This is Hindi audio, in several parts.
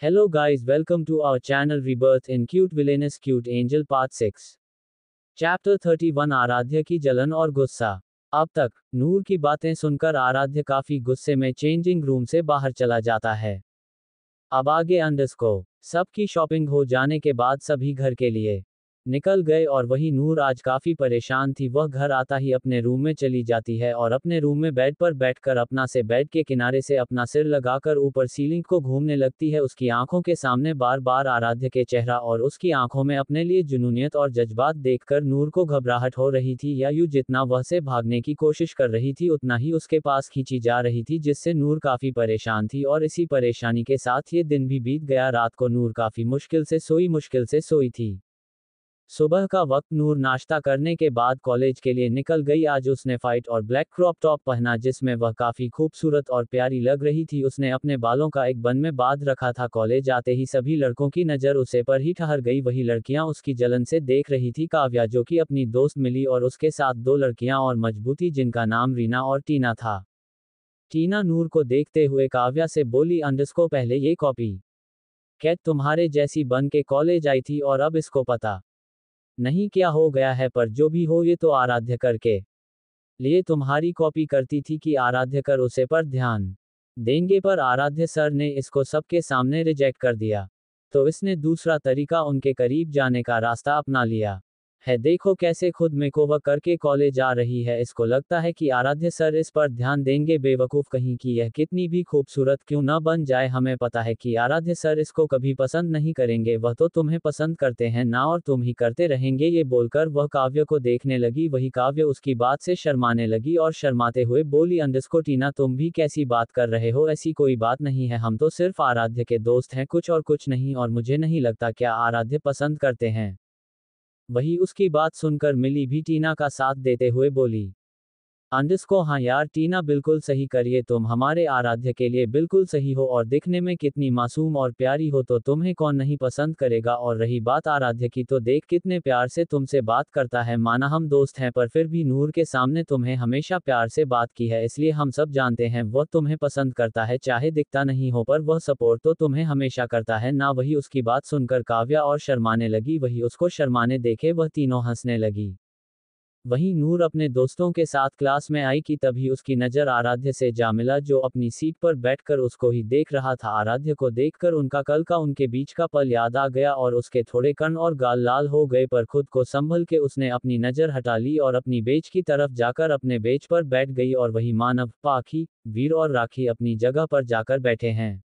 Hello guys, welcome to our channel Rebirth in Cute Villainous Cute Angel Part 6. Chapter 31 आराध्य की जलन और गुस्सा। अब तक नूर की बातें सुनकर आराध्य काफी गुस्से में चेंजिंग रूम से बाहर चला जाता है। अब आगे अंडरस्को सबकी शॉपिंग हो जाने के बाद सभी घर के लिए निकल गए और वही नूर आज काफी परेशान थी। वह घर आता ही अपने रूम में चली जाती है और अपने रूम में बेड पर बैठकर अपना से बेड के किनारे से अपना सिर लगाकर ऊपर सीलिंग को घूमने लगती है। उसकी आंखों के सामने बार बार आराध्य के चेहरा और उसकी आंखों में अपने लिए जुनूनियत और जज्बात देखकर नूर को घबराहट हो रही थी, या यूं जितना वह से भागने की कोशिश कर रही थी उतना ही उसके पास खींची जा रही थी, जिससे नूर काफी परेशान थी। और इसी परेशानी के साथ ये दिन भी बीत गया। रात को नूर काफी मुश्किल से सोई थी। सुबह का वक्त नूर नाश्ता करने के बाद कॉलेज के लिए निकल गई। आज उसने व्हाइट और ब्लैक क्रॉप टॉप पहना जिसमें वह काफी खूबसूरत और प्यारी लग रही थी। उसने अपने बालों का एक बन में बांध रखा था। कॉलेज आते ही सभी लड़कों की नजर उसे पर ही ठहर गई। वही लड़कियां उसकी जलन से देख रही थी। काव्या जो कि अपनी दोस्त मिली और उसके साथ दो लड़कियां और मजबूती जिनका नाम रीना और टीना था। टीना नूर को देखते हुए काव्या से बोली, अंडरस्को पहले ये कॉपी कैट तुम्हारे जैसी बन के कॉलेज आई थी और अब इसको पता नहीं क्या हो गया है, पर जो भी हो ये तो आराध्य करके लिए तुम्हारी कॉपी करती थी कि आराध्य कर उसे पर ध्यान देंगे, पर आराध्य सर ने इसको सबके सामने रिजेक्ट कर दिया, तो इसने दूसरा तरीका उनके करीब जाने का रास्ता अपना लिया है। देखो कैसे खुद में कोवर करके कॉलेज आ रही है। इसको लगता है कि आराध्य सर इस पर ध्यान देंगे। बेवकूफ कहीं की, यह कितनी भी खूबसूरत क्यों न बन जाए, हमें पता है कि आराध्य सर इसको कभी पसंद नहीं करेंगे। वह तो तुम्हें पसंद करते हैं ना, और तुम ही करते रहेंगे। ये बोलकर वह काव्य को देखने लगी। वही काव्य उसकी बात से शर्माने लगी और शर्माते हुए बोली, अंडरस्को टीना तुम भी कैसी बात कर रहे हो, ऐसी कोई बात नहीं है। हम तो सिर्फ आराध्य के दोस्त हैं, कुछ और कुछ नहीं। और मुझे नहीं लगता क्या आराध्य पसंद करते हैं। वही उसकी बात सुनकर मिली भी टीना का साथ देते हुए बोली, अंडरस्को हाँ यार टीना बिल्कुल सही करिए, तुम हमारे आराध्य के लिए बिल्कुल सही हो और दिखने में कितनी मासूम और प्यारी हो, तो तुम्हें कौन नहीं पसंद करेगा। और रही बात आराध्य की, तो देख कितने प्यार से तुमसे बात करता है। माना हम दोस्त हैं, पर फिर भी नूर के सामने तुम्हें हमेशा प्यार से बात की है, इसलिए हम सब जानते हैं वह तुम्हें पसंद करता है। चाहे दिखता नहीं हो, पर वह सपोर्ट तो तुम्हें हमेशा करता है ना। वही उसकी बात सुनकर काव्या और शर्माने लगी। वही उसको शर्माने देखे वह तीनों हंसने लगी। वहीं नूर अपने दोस्तों के साथ क्लास में आई कि तभी उसकी नज़र आराध्य से जा मिला, जो अपनी सीट पर बैठकर उसको ही देख रहा था। आराध्य को देखकर उनका कल का उनके बीच का पल याद आ गया और उसके थोड़े कण और गाल लाल हो गए, पर खुद को संभल के उसने अपनी नज़र हटा ली और अपनी बेंच की तरफ जाकर अपने बेंच पर बैठ गई। और वही मानव, पाखी, वीर और राखी अपनी जगह पर जाकर बैठे हैं।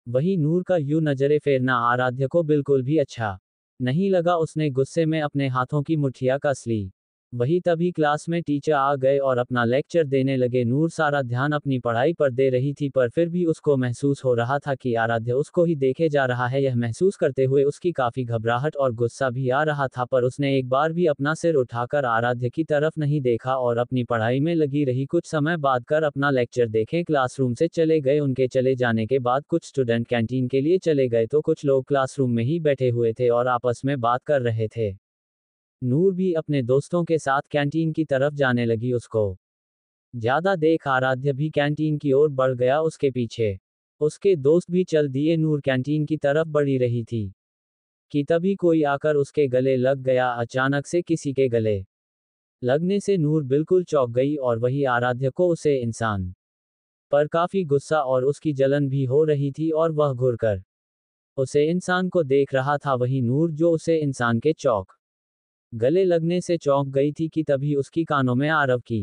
वही नूर का यूं नजरें फेरना आराध्य को बिल्कुल भी अच्छा नहीं लगा। उसने गुस्से में अपने हाथों की मुट्ठियां कस ली। वही तभी क्लास में टीचर आ गए और अपना लेक्चर देने लगे। नूर सारा ध्यान अपनी पढ़ाई पर दे रही थी, पर फिर भी उसको महसूस हो रहा था कि आराध्य उसको ही देखे जा रहा है। यह महसूस करते हुए उसकी काफी घबराहट और गुस्सा भी आ रहा था, पर उसने एक बार भी अपना सिर उठाकर आराध्य की तरफ नहीं देखा और अपनी पढ़ाई में लगी रही। कुछ समय बाद कर अपना लेक्चर देखे क्लासरूम से चले गए। उनके चले जाने के बाद कुछ स्टूडेंट कैंटीन के लिए चले गए, तो कुछ लोग क्लासरूम में ही बैठे हुए थे और आपस में बात कर रहे थे। नूर भी अपने दोस्तों के साथ कैंटीन की तरफ जाने लगी। उसको ज्यादा देख आराध्य भी कैंटीन की ओर बढ़ गया उसके पीछे। उसके दोस्त भी चल दिए। नूर कैंटीन की तरफ बढ़ी रही थी कि तभी कोई आकर उसके गले लग गया। अचानक से किसी के गले लगने से नूर बिल्कुल चौंक गई और वही आराध्य को उसे इंसान पर काफी गुस्सा और उसकी जलन भी हो रही थी, और वह घुरकर उसे इंसान को देख रहा था। वही नूर जो उसे इंसान के गले लगने से चौंक गई थी कि तभी उसकी कानों में आरव की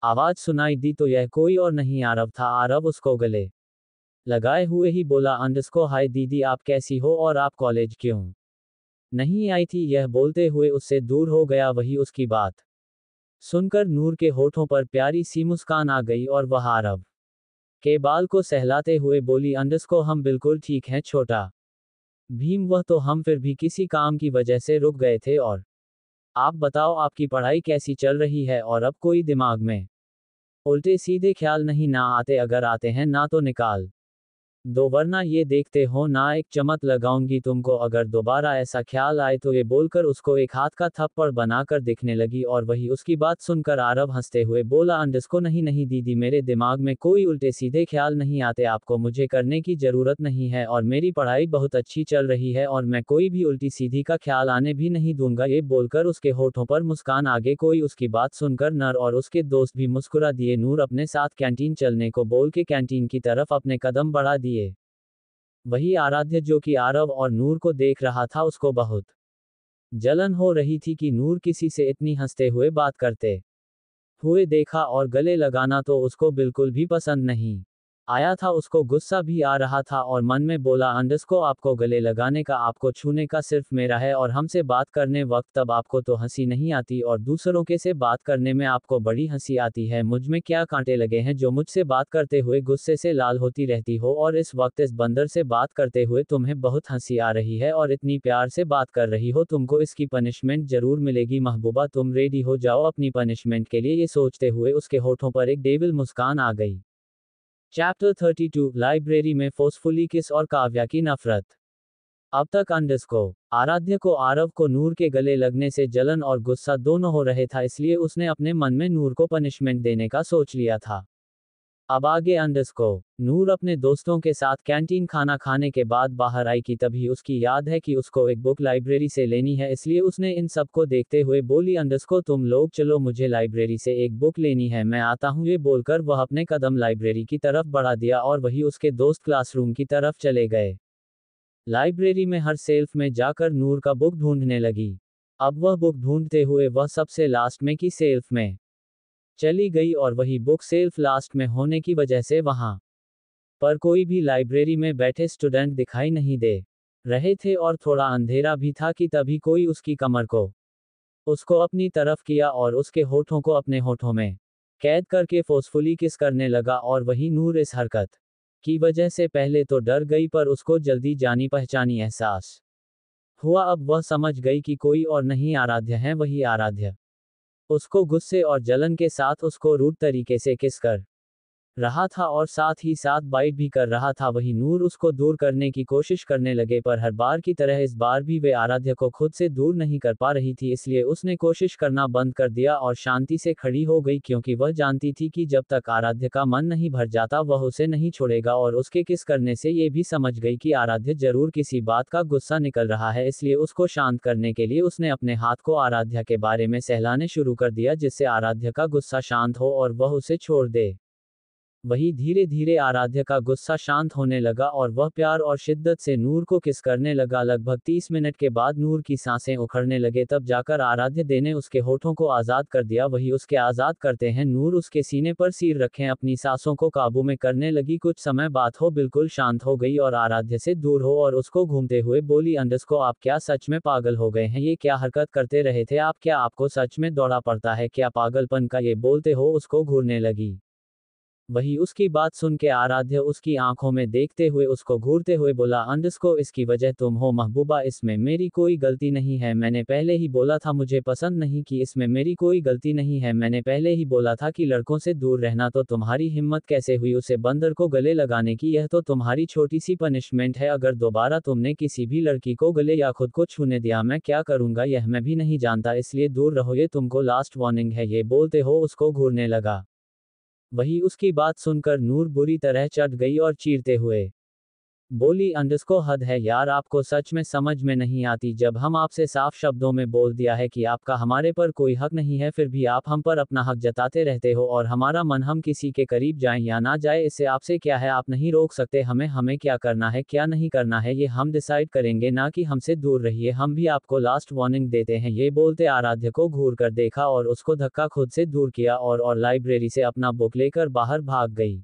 आवाज सुनाई दी। तो यह कोई और नहीं आरव था। आरव उसको गले लगाए हुए ही बोला, अंडरस्को हाय दीदी आप कैसी हो, और आप कॉलेज क्यों नहीं आई थी। यह बोलते हुए उससे दूर हो गया। वही उसकी बात सुनकर नूर के होठों पर प्यारी सी मुस्कान आ गई और वह आरव के बाल को सहलाते हुए बोली, अंडरस्को हम बिल्कुल ठीक हैं छोटा भीम। वह तो हम फिर भी किसी काम की वजह से रुक गए थे। और आप बताओ आपकी पढ़ाई कैसी चल रही है, और अब कोई दिमाग में उल्टे सीधे ख्याल नहीं ना आते? अगर आते हैं ना तो निकाल दो वरना ये देखते हो ना एक चमक लगाऊंगी तुमको अगर दोबारा ऐसा ख्याल आए तो ये बोलकर उसको एक हाथ का थप्पड़ बनाकर दिखने लगी और वही उसकी बात सुनकर आरव हंसते हुए बोला अंडस्को नहीं नहीं दीदी मेरे दिमाग में कोई उल्टे सीधे ख्याल नहीं आते आपको मुझे करने की जरूरत नहीं है और मेरी पढ़ाई बहुत अच्छी चल रही है और मैं कोई भी उल्टी सीधी का ख्याल आने भी नहीं दूंगा ये बोलकर उसके होठों पर मुस्कान आगे कोई उसकी बात सुनकर नर और उसके दोस्त भी मुस्कुरा दिए नूर अपने साथ कैंटीन चलने को बोल के कैंटीन की तरफ अपने कदम बढ़ा दिए वही आराध्य जो कि आरव और नूर को देख रहा था उसको बहुत जलन हो रही थी कि नूर किसी से इतनी हंसते हुए बात करते हुए देखा और गले लगाना तो उसको बिल्कुल भी पसंद नहीं आया था उसको गुस्सा भी आ रहा था और मन में बोला अंडस्को आपको गले लगाने का आपको छूने का सिर्फ मेरा है और हमसे बात करने वक्त तब आपको तो हंसी नहीं आती और दूसरों के से बात करने में आपको बड़ी हंसी आती है मुझ में क्या कांटे लगे हैं जो मुझसे बात करते हुए गुस्से से लाल होती रहती हो और इस वक्त इस बंदर से बात करते हुए तुम्हें बहुत हंसी आ रही है और इतनी प्यार से बात कर रही हो तुमको इसकी पनिशमेंट जरूर मिलेगी महबूबा तुम रेडी हो जाओ अपनी पनिशमेंट के लिए ये सोचते हुए उसके होठों पर एक डेविल मुस्कान आ गई चैप्टर 32 लाइब्रेरी में फोर्सफुली किस और काव्या की नफरत अब तक अंडस्को आराध्य को आरव को नूर के गले लगने से जलन और गुस्सा दोनों हो रहे था इसलिए उसने अपने मन में नूर को पनिशमेंट देने का सोच लिया था अब आगे अंडस्को नूर अपने दोस्तों के साथ कैंटीन खाना खाने के बाद बाहर आई कि तभी उसकी याद है कि उसको एक बुक लाइब्रेरी से लेनी है इसलिए उसने इन सबको देखते हुए बोली अंडस्को तुम लोग चलो मुझे लाइब्रेरी से एक बुक लेनी है मैं आता हूँ ये बोलकर वह अपने कदम लाइब्रेरी की तरफ बढ़ा दिया और वही उसके दोस्त क्लासरूम की तरफ चले गए लाइब्रेरी में हर सेल्फ में जाकर नूर का बुक ढूंढने लगी अब वह बुक ढूंढते हुए वह सबसे लास्ट में की सेल्फ में चली गई और वही बुक सेल्फ लास्ट में होने की वजह से वहां पर कोई भी लाइब्रेरी में बैठे स्टूडेंट दिखाई नहीं दे रहे थे और थोड़ा अंधेरा भी था कि तभी कोई उसकी कमर को उसको अपनी तरफ किया और उसके होठों को अपने होठों में कैद करके फोर्सफुली किस करने लगा और वही नूर इस हरकत की वजह से पहले तो डर गई पर उसको जल्दी जानी पहचानी एहसास हुआ अब वह समझ गई कि कोई और नहीं आराध्य है वही आराध्य उसको गुस्से और जलन के साथ उसको रूड तरीके से किस कर रहा था और साथ ही साथ बाइट भी कर रहा था वही नूर उसको दूर करने की कोशिश करने लगे पर हर बार की तरह इस बार भी वे आराध्य को खुद से दूर नहीं कर पा रही थी इसलिए उसने कोशिश करना बंद कर दिया और शांति से खड़ी हो गई क्योंकि वह जानती थी कि जब तक आराध्य का मन नहीं भर जाता वह उसे नहीं छोड़ेगा और उसके किस करने से ये भी समझ गई कि आराध्य जरूर किसी बात का गुस्सा निकल रहा है इसलिए उसको शांत करने के लिए उसने अपने हाथ को आराध्य के बारे में सहलाने शुरू कर दिया जिससे आराध्य का गुस्सा शांत हो और वह उसे छोड़ दे वही धीरे धीरे आराध्य का गुस्सा शांत होने लगा और वह प्यार और शिद्दत से नूर को किस करने लगा लगभग 30 मिनट के बाद नूर की सांसें उखड़ने लगे तब जाकर आराध्य ने उसके होठों को आज़ाद कर दिया वही उसके आज़ाद करते हैं नूर उसके सीने पर सिर रखें अपनी सांसों को काबू में करने लगी कुछ समय बात हो बिल्कुल शांत हो गई और आराध्य से दूर हो और उसको घूमते हुए बोली अंडस्को आप क्या सच में पागल हो गए हैं ये क्या हरकत करते रहे थे आप क्या आपको सच में दौड़ा पड़ता है क्या पागलपन का ये बोलते हो उसको घूरने लगी वही उसकी बात सुन के आराध्य उसकी आंखों में देखते हुए उसको घूरते हुए बोला अंडस्को इसकी वजह तुम हो महबूबा इसमें मेरी कोई गलती नहीं है मैंने पहले ही बोला था मुझे पसंद नहीं कि इसमें मेरी कोई गलती नहीं है मैंने पहले ही बोला था कि लड़कों से दूर रहना तो तुम्हारी हिम्मत कैसे हुई उसे बंदर को गले लगाने की यह तो तुम्हारी छोटी सी पनिशमेंट है अगर दोबारा तुमने किसी भी लड़की को गले या खुद को छूने दिया मैं क्या करूंगा यह मैं भी नहीं जानता इसलिए दूर रहो ये तुमको लास्ट वार्निंग है ये बोलते हो उसको घूरने लगा वही उसकी बात सुनकर नूर बुरी तरह चढ़ गई और चीरते हुए बोली अंडस्को हद है यार आपको सच में समझ में नहीं आती जब हम आपसे साफ शब्दों में बोल दिया है कि आपका हमारे पर कोई हक नहीं है फिर भी आप हम पर अपना हक जताते रहते हो और हमारा मन हम किसी के करीब जाएं या ना जाए इससे आपसे क्या है आप नहीं रोक सकते हमें हमें क्या करना है क्या नहीं करना है ये हम डिसाइड करेंगे ना कि हमसे दूर रहिए हम भी आपको लास्ट वार्निंग देते हैं ये बोलते आराध्य को घूर कर देखा और उसको धक्का खुद से दूर किया और लाइब्रेरी से अपना बुक लेकर बाहर भाग गई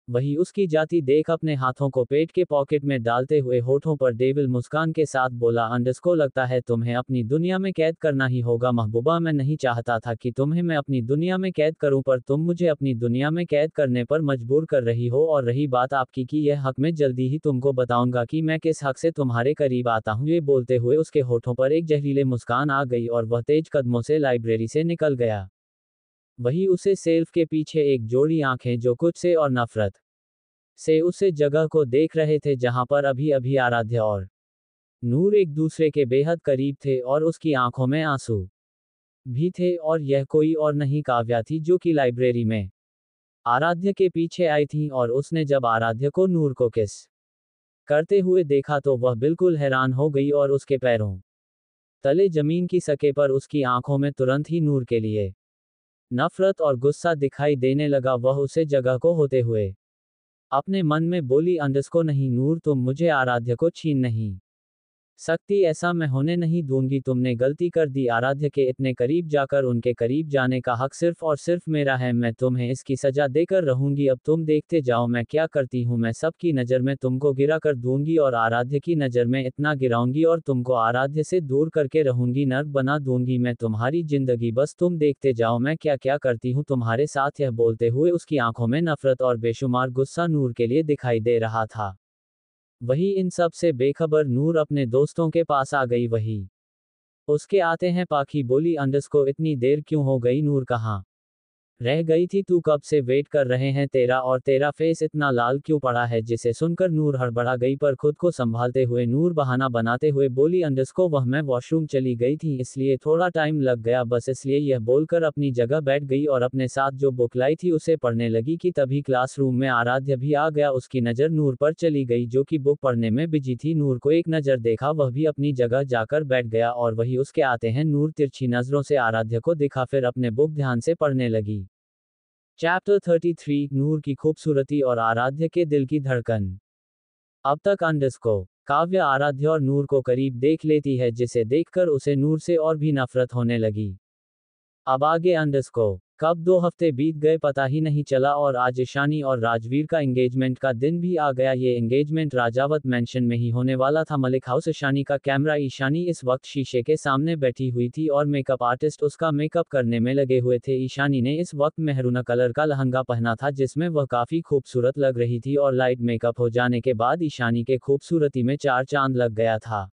वही उसकी जाती देख अपने हाथों को पेट के पॉकेट में डालते हुए होठों पर डेविल मुस्कान के साथ बोला अंडस्को लगता है तुम्हें अपनी दुनिया में कैद करना ही होगा महबूबा मैं नहीं चाहता था कि तुम्हें मैं अपनी दुनिया में कैद करूं पर तुम मुझे अपनी दुनिया में कैद करने पर मजबूर कर रही हो और रही बात आपकी कि यह हक में जल्दी ही तुमको बताऊंगा कि मैं किस हक से तुम्हारे करीब आता हूं ये बोलते हुए उसके होठों पर एक जहरीले मुस्कान आ गई और वह तेज कदमों से लाइब्रेरी से निकल गया वही उसे सेल्फ के पीछे एक जोड़ी आंखें जो कुछ से और नफरत से उसे जगह को देख रहे थे जहां पर अभी अभी आराध्य और नूर एक दूसरे के बेहद करीब थे और उसकी आंखों में आंसू भी थे, और यह कोई और नहीं काव्या थी जो कि लाइब्रेरी में आराध्य के पीछे आई थी, और उसने जब आराध्य को नूर को किस करते हुए देखा तो वह बिल्कुल हैरान हो गई और उसके पैरों तले जमीन की सके पर उसकी आंखों में तुरंत ही नूर के लिए नफरत और गुस्सा दिखाई देने लगा। वह उसे जगह को होते हुए अपने मन में बोली, अंडस्को नहीं नूर, तुम मुझे आराध्य को छीन नहीं सकती, ऐसा मैं होने नहीं दूंगी। तुमने गलती कर दी। आराध्य के इतने करीब जाकर उनके करीब जाने का हक सिर्फ और सिर्फ मेरा है। मैं तुम्हें इसकी सजा देकर रहूंगी। अब तुम देखते जाओ मैं क्या करती हूँ। मैं सबकी नज़र में तुमको गिरा कर दूंगी और आराध्य की नज़र में इतना गिराऊंगी और तुमको आराध्य से दूर करके रहूंगी, नर्क बना दूंगी मैं तुम्हारी जिंदगी। बस तुम देखते जाओ मैं क्या क्या करती हूँ तुम्हारे साथ। यह बोलते हुए उसकी आंखों में नफरत और बेशुमार गुस्सा नूर के लिए दिखाई दे रहा था। वही इन सब से बेखबर नूर अपने दोस्तों के पास आ गई। वही उसके आते हैं पाखी बोली, अंडस्को इतनी देर क्यों हो गई? नूर कहाँ रह गई थी? तू कब से वेट कर रहे हैं तेरा, और तेरा फेस इतना लाल क्यों पड़ा है? जिसे सुनकर नूर हड़बड़ा गई, पर खुद को संभालते हुए नूर बहाना बनाते हुए बोली, अंडस्को वह मैं वॉशरूम चली गई थी इसलिए थोड़ा टाइम लग गया बस, इसलिए। यह बोलकर अपनी जगह बैठ गई और अपने साथ जो बुक लाई थी उसे पढ़ने लगी कि तभी क्लासरूम में आराध्य भी आ गया। उसकी नज़र नूर पर चली गई जो कि बुक पढ़ने में बिजी थी। नूर को एक नज़र देखा, वह भी अपनी जगह जाकर बैठ गया, और वही उसके आते हैं नूर तिरछी नजरों से आराध्य को दिखा, फिर अपने बुक ध्यान से पढ़ने लगी। चैप्टर 33 नूर की खूबसूरती और आराध्य के दिल की धड़कन। अब तक अंडस्को काव्य आराध्य और नूर को करीब देख लेती है, जिसे देखकर उसे नूर से और भी नफरत होने लगी। अब आगे अंडस्को कब 2 हफ्ते बीत गए पता ही नहीं चला, और आज ईशानी और राजवीर का एंगेजमेंट का दिन भी आ गया। ये एंगेजमेंट राजावत मैंशन में ही होने वाला था। मलिक हाउस ईशानी का कैमरा। ईशानी इस वक्त शीशे के सामने बैठी हुई थी और मेकअप आर्टिस्ट उसका मेकअप करने में लगे हुए थे। ईशानी ने इस वक्त मेहरून कलर का लहंगा पहना था जिसमें वह काफी खूबसूरत लग रही थी, और लाइट मेकअप हो जाने के बाद ईशानी के खूबसूरती में 4 चांद लग गया था।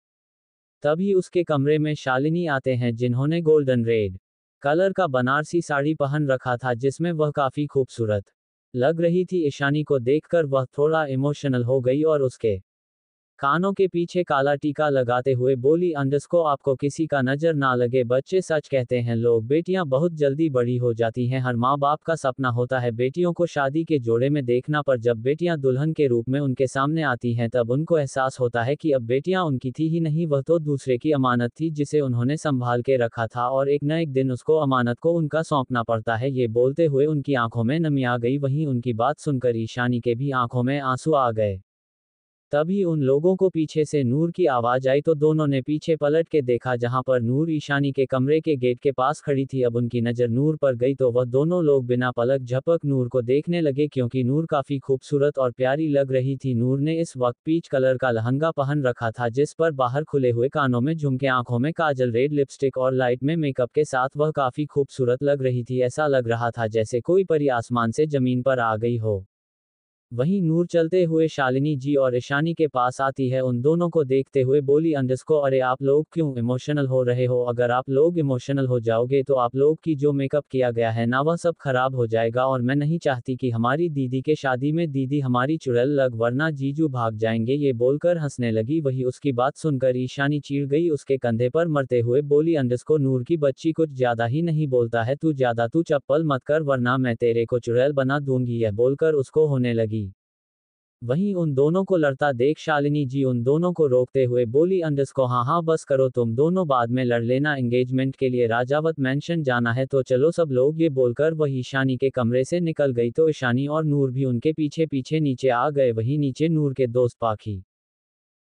तभी उसके कमरे में शालिनी आते हैं जिन्होंने गोल्डन रेड कलर का बनारसी साड़ी पहन रखा था जिसमें वह काफी खूबसूरत लग रही थी। ईशानी को देखकर वह थोड़ा इमोशनल हो गई और उसके कानों के पीछे काला टीका लगाते हुए बोली, अंडस्को आपको किसी का नजर ना लगे। बच्चे सच कहते हैं लोग, बेटियां बहुत जल्दी बड़ी हो जाती हैं। हर माँ बाप का सपना होता है बेटियों को शादी के जोड़े में देखना, पर जब बेटियां दुल्हन के रूप में उनके सामने आती हैं तब उनको एहसास होता है कि अब बेटियां उनकी थी ही नहीं, वह तो दूसरे की अमानत थी जिसे उन्होंने संभाल के रखा था, और एक न एक दिन उसको अमानत को उनका सौंपना पड़ता है। ये बोलते हुए उनकी आंखों में नमी आ गई। वहीं उनकी बात सुनकर ईशानी के भी आंखों में आंसू आ गए। तभी उन लोगों को पीछे से नूर की आवाज आई तो दोनों ने पीछे पलट के देखा जहां पर नूर ईशानी के कमरे के गेट के पास खड़ी थी। अब उनकी नजर नूर पर गई तो वह दोनों लोग बिना पलक झपक नूर को देखने लगे, क्योंकि नूर काफी खूबसूरत और प्यारी लग रही थी। नूर ने इस वक्त पीच कलर का लहंगा पहन रखा था जिस पर बाहर खुले हुए कानों में झुमके, आंखों में काजल, रेड लिपस्टिक और लाइट में मेकअप के साथ वह काफी खूबसूरत लग रही थी। ऐसा लग रहा था जैसे कोई परी आसमान से जमीन पर आ गई हो। वहीं नूर चलते हुए शालिनी जी और ईशानी के पास आती है। उन दोनों को देखते हुए बोली, अंडस्को अरे आप लोग क्यों इमोशनल हो रहे हो? अगर आप लोग इमोशनल हो जाओगे तो आप लोग की जो मेकअप किया गया है ना वह सब खराब हो जाएगा, और मैं नहीं चाहती कि हमारी दीदी के शादी में दीदी हमारी चुड़ैल लग, वरना जीजू भाग जाएंगे। ये बोलकर हंसने लगी। वही उसकी बात सुनकर ईशानी चीड़ गई, उसके कंधे पर मरते हुए बोली, अंडस्को नूर की बच्ची कुछ ज्यादा ही नहीं बोलता है तू चप्पल मत कर वरना मैं तेरे को चुड़ैल बना दूंगी। यह बोलकर उसको होने लगी। वहीं उन दोनों को लड़ता देख शालिनी जी उन दोनों को रोकते हुए बोली, अंडस्को हाँ बस करो, तुम दोनों बाद में लड़ लेना, एंगेजमेंट के लिए राजावत मैंशन जाना है तो चलो सब लोग। ये बोलकर वह ईशानी के कमरे से निकल गई तो ईशानी और नूर भी उनके पीछे पीछे नीचे आ गए। वहीं नीचे नूर के दोस्त पाखी,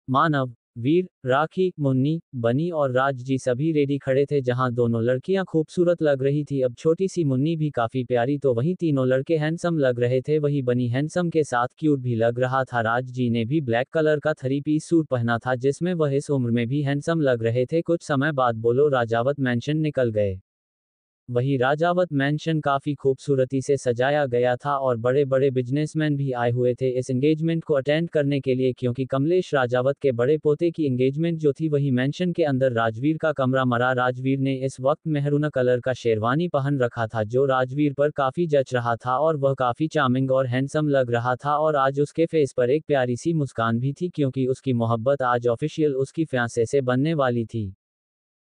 मानव, वीर, राखी, मुन्नी, बनी और राज जी सभी रेडी खड़े थे। जहां दोनों लड़कियां खूबसूरत लग रही थी, अब छोटी सी मुन्नी भी काफी प्यारी, तो वहीं तीनों लड़के हैंडसम लग रहे थे। वही बनी हैंडसम के साथ क्यूट भी लग रहा था। राज जी ने भी ब्लैक कलर का 3 पीस सूट पहना था जिसमें वह इस उम्र में भी हैंडसम लग रहे थे। कुछ समय बाद बोलो राजावत मैंशन निकल गए। वही राजावत मैंशन काफी खूबसूरती से सजाया गया था और बड़े बड़े बिजनेसमैन भी आए हुए थे इस एंगेजमेंट को अटेंड करने के लिए, क्योंकि कमलेश राजावत के बड़े पोते की एंगेजमेंट जो थी वही मैंशन के अंदर राजवीर का कमरा मरा। राजवीर ने इस वक्त मेहरून कलर का शेरवानी पहन रखा था जो राजवीर पर काफी जच रहा था और वह काफी चार्मिंग और हैंडसम लग रहा था, और आज उसके फेस पर एक प्यारी सी मुस्कान भी थी क्योंकि उसकी मोहब्बत आज ऑफिशियल उसकी फियांसे से बनने वाली थी।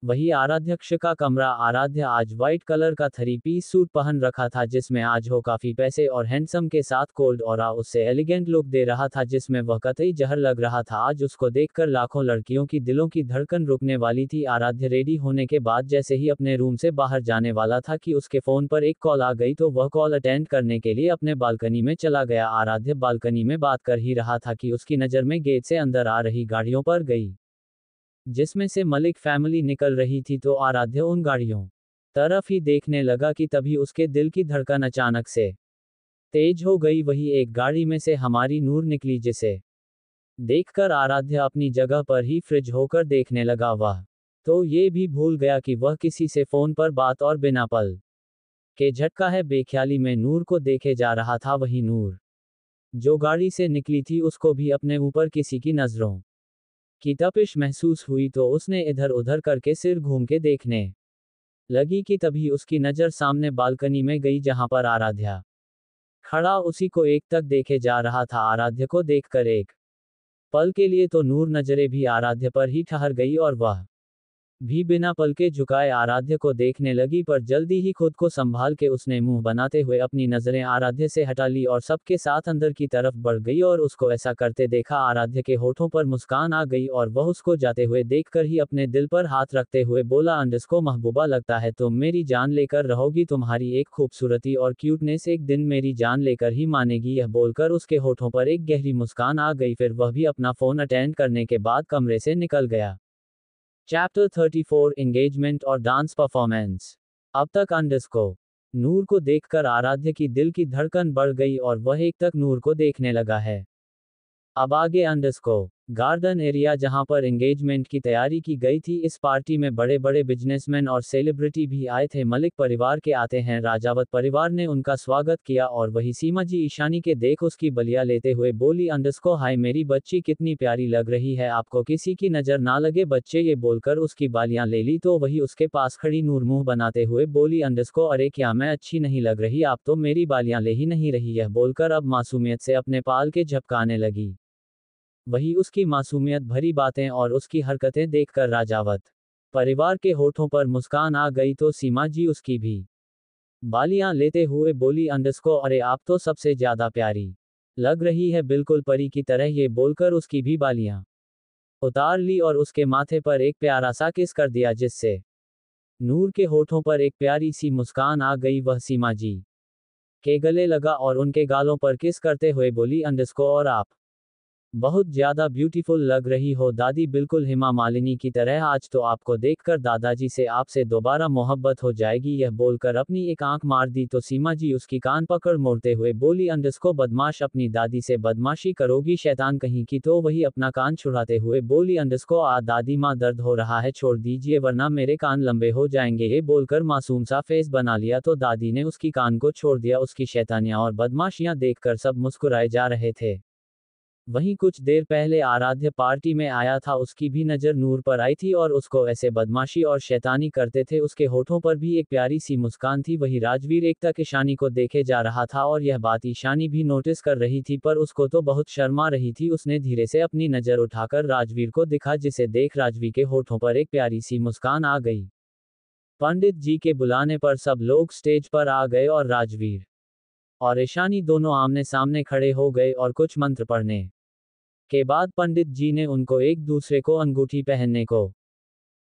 वही आराध्यक्ष का कमरा, आराध्य आज व्हाइट कलर का 3 पीस सूट पहन रखा था जिसमें आज हो काफी पैसे और हैंडसम के साथ कोल्ड ऑरा उससे एलिगेंट लुक दे रहा था जिसमें वह कतई जहर लग रहा था। आज उसको देखकर लाखों लड़कियों की दिलों की धड़कन रुकने वाली थी। आराध्य रेडी होने के बाद जैसे ही अपने रूम से बाहर जाने वाला था कि उसके फोन पर एक कॉल आ गई, तो वह कॉल अटेंड करने के लिए अपने बालकनी में चला गया। आराध्य बालकनी में बात कर ही रहा था कि उसकी नज़र में गेट से अंदर आ रही गाड़ियों पर गई जिसमें से मलिक फैमिली निकल रही थी, तो आराध्य उन गाड़ियों तरफ ही देखने लगा कि तभी उसके दिल की धड़कन अचानक से तेज हो गई। वही एक गाड़ी में से हमारी नूर निकली जिसे देखकर आराध्य अपनी जगह पर ही फ्रिज होकर देखने लगा। वह तो ये भी भूल गया कि वह किसी से फोन पर बात और बिना पल के झटका है बेख्याली में नूर को देखे जा रहा था। वही नूर जो गाड़ी से निकली थी उसको भी अपने ऊपर किसी की नजरों की तपिश महसूस हुई, तो उसने इधर उधर करके सिर घूम के देखने लगी कि तभी उसकी नज़र सामने बालकनी में गई जहां पर आराध्या खड़ा उसी को एक तक देखे जा रहा था। आराध्य को देखकर एक पल के लिए तो नूर नजरें भी आराध्य पर ही ठहर गई और वह भी बिना पल के झुकाए आराध्य को देखने लगी, पर जल्दी ही खुद को संभाल के उसने मुंह बनाते हुए अपनी नजरें आराध्य से हटा ली और सबके साथ अंदर की तरफ बढ़ गई और उसको ऐसा करते देखा आराध्य के होठों पर मुस्कान आ गई और वह उसको जाते हुए देखकर ही अपने दिल पर हाथ रखते हुए बोला, अंडस्को महबूबा, लगता है तुम मेरी जान लेकर रहोगी, तुम्हारी एक खूबसूरती और क्यूटनेस एक दिन मेरी जान लेकर ही मानेगी। यह बोलकर उसके होठों पर एक गहरी मुस्कान आ गई। फिर वह भी अपना फोन अटेंड करने के बाद कमरे से निकल गया। चैप्टर 34 एंगेजमेंट और डांस परफॉर्मेंस। अब तक अंडस्को नूर को देखकर आराध्य की दिल की धड़कन बढ़ गई और वह एक तक नूर को देखने लगा है। अब आगे अंडस्को गार्डन एरिया जहां पर एंगेजमेंट की तैयारी की गई थी। इस पार्टी में बड़े बड़े बिजनेसमैन और सेलिब्रिटी भी आए थे। मलिक परिवार के आते हैं राजावत परिवार ने उनका स्वागत किया और वही सीमा जी ईशानी के देख उसकी बलिया लेते हुए बोली, अंडस्को हाय मेरी बच्ची कितनी प्यारी लग रही है, आपको किसी की नजर ना लगे बच्चे। ये बोलकर उसकी बालियां ले ली, तो वही उसके पास खड़ी नूर मुंह बनाते हुए बोली, अंडस्को अरे क्या मैं अच्छी नहीं लग रही, आप तो मेरी बालियां ले ही नहीं रही। यह बोलकर अब मासूमियत से अपने पाल के झपकाने लगी। वही उसकी मासूमियत भरी बातें और उसकी हरकतें देखकर राजावत परिवार के होठों पर मुस्कान आ गई, तो सीमा जी उसकी भी बालियां लेते हुए बोली, अंडस्को अरे आप तो सबसे ज्यादा प्यारी लग रही है, बिल्कुल परी की तरह। ये बोलकर उसकी भी बालियां उतार ली और उसके माथे पर एक प्यारा सा किस कर दिया जिससे नूर के होठों पर एक प्यारी सी मुस्कान आ गई। वह सीमा जी के गले लगा और उनके गालों पर किस करते हुए बोली, अंडस्को और आप बहुत ज्यादा ब्यूटीफुल लग रही हो दादी, बिल्कुल हेमा मालिनी की तरह। आज तो आपको देखकर दादाजी से आपसे दोबारा मोहब्बत हो जाएगी। यह बोलकर अपनी एक आंख मार दी, तो सीमा जी उसकी कान पकड़ मोड़ते हुए बोली, अंडस्को बदमाश, अपनी दादी से बदमाशी करोगी शैतान कहीं की। तो वही अपना कान छुड़ाते हुए बोली, अंडस्को आ दादी माँ दर्द हो रहा है, छोड़ दीजिए वरना मेरे कान लंबे हो जाएंगे। ये बोलकर मासूम सा फेस बना लिया, तो दादी ने उसकी कान को छोड़ दिया। उसकी शैतानियां और बदमाशियां देखकर सब मुस्कुराए जा रहे थे। वहीं कुछ देर पहले आराध्य पार्टी में आया था, उसकी भी नज़र नूर पर आई थी और उसको ऐसे बदमाशी और शैतानी करते थे उसके होठों पर भी एक प्यारी सी मुस्कान थी। वही राजवीर एक तक ईशानी को देखे जा रहा था और यह बात ईशानी भी नोटिस कर रही थी, पर उसको तो बहुत शर्मा रही थी। उसने धीरे से अपनी नज़र उठाकर राजवीर को दिखा, जिसे देख राजवीर के होठों पर एक प्यारी सी मुस्कान आ गई। पंडित जी के बुलाने पर सब लोग स्टेज पर आ गए और राजवीर और ईशानी दोनों आमने सामने खड़े हो गए और कुछ मंत्र पढ़ने के बाद पंडित जी ने उनको एक दूसरे को अंगूठी पहनने को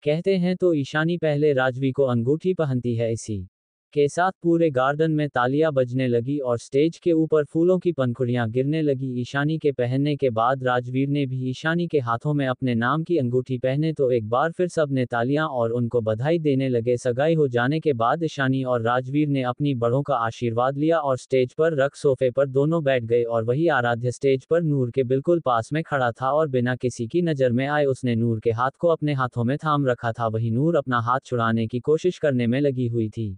कहते हैं, तो ईशानी पहले राजवी को अंगूठी पहनती है। इसी के साथ पूरे गार्डन में तालियां बजने लगी और स्टेज के ऊपर फूलों की पंखुड़ियां गिरने लगी। ईशानी के पहनने के बाद राजवीर ने भी ईशानी के हाथों में अपने नाम की अंगूठी पहने, तो एक बार फिर सब ने तालियां और उनको बधाई देने लगे। सगाई हो जाने के बाद ईशानी और राजवीर ने अपनी बड़ों का आशीर्वाद लिया और स्टेज पर रख सोफे पर दोनों बैठ गए और वही आराध्य स्टेज पर नूर के बिल्कुल पास में खड़ा था और बिना किसी की नज़र में आए उसने नूर के हाथ को अपने हाथों में थाम रखा था। वही नूर अपना हाथ छुड़ाने की कोशिश करने में लगी हुई थी।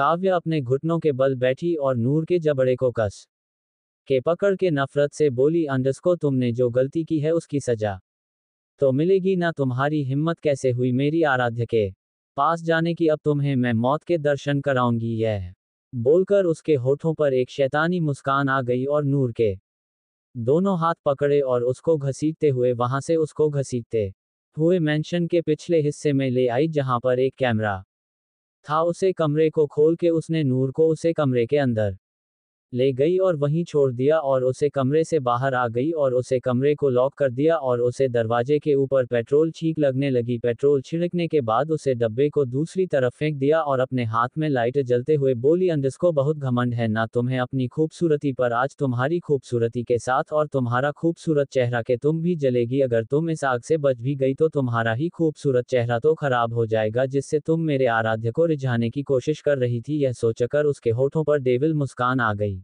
काव्य अपने घुटनों के बल बैठी और नूर के जबड़े को कस के पकड़ के नफरत से बोली, अंडस्को तुमने जो गलती की है उसकी सजा तो मिलेगी ना। तुम्हारी हिम्मत कैसे हुई मेरी आराध्य के पास जाने की, अब तुम्हें मैं मौत के दर्शन कराऊंगी। यह बोलकर उसके होठों पर एक शैतानी मुस्कान आ गई और नूर के दोनों हाथ पकड़े और उसको घसीटते हुए वहां से उसको घसीटते हुए मैंशन के पिछले हिस्से में ले आई जहां पर एक कैमरा था। उसे कमरे को खोल के उसने नूर को उसे कमरे के अंदर ले गई और वहीं छोड़ दिया और उसे कमरे से बाहर आ गई और उसे कमरे को लॉक कर दिया और उसे दरवाजे के ऊपर पेट्रोल छींक लगने लगी। पेट्रोल छिड़कने के बाद उसे डब्बे को दूसरी तरफ फेंक दिया और अपने हाथ में लाइट जलते हुए बोली, अंडस्को बहुत घमंड है ना तुम्हें अपनी खूबसूरती पर, आज तुम्हारी खूबसूरती के साथ और तुम्हारा खूबसूरत चेहरा के तुम भी जलेगी। अगर तुम इस आग से बच भी गई तो तुम्हारा ही खूबसूरत चेहरा तो खराब हो जाएगा जिससे तुम मेरे आराध्य को रिझाने की कोशिश कर रही थी। यह सोचकर उसके होठों पर डेविल मुस्कान आ गई।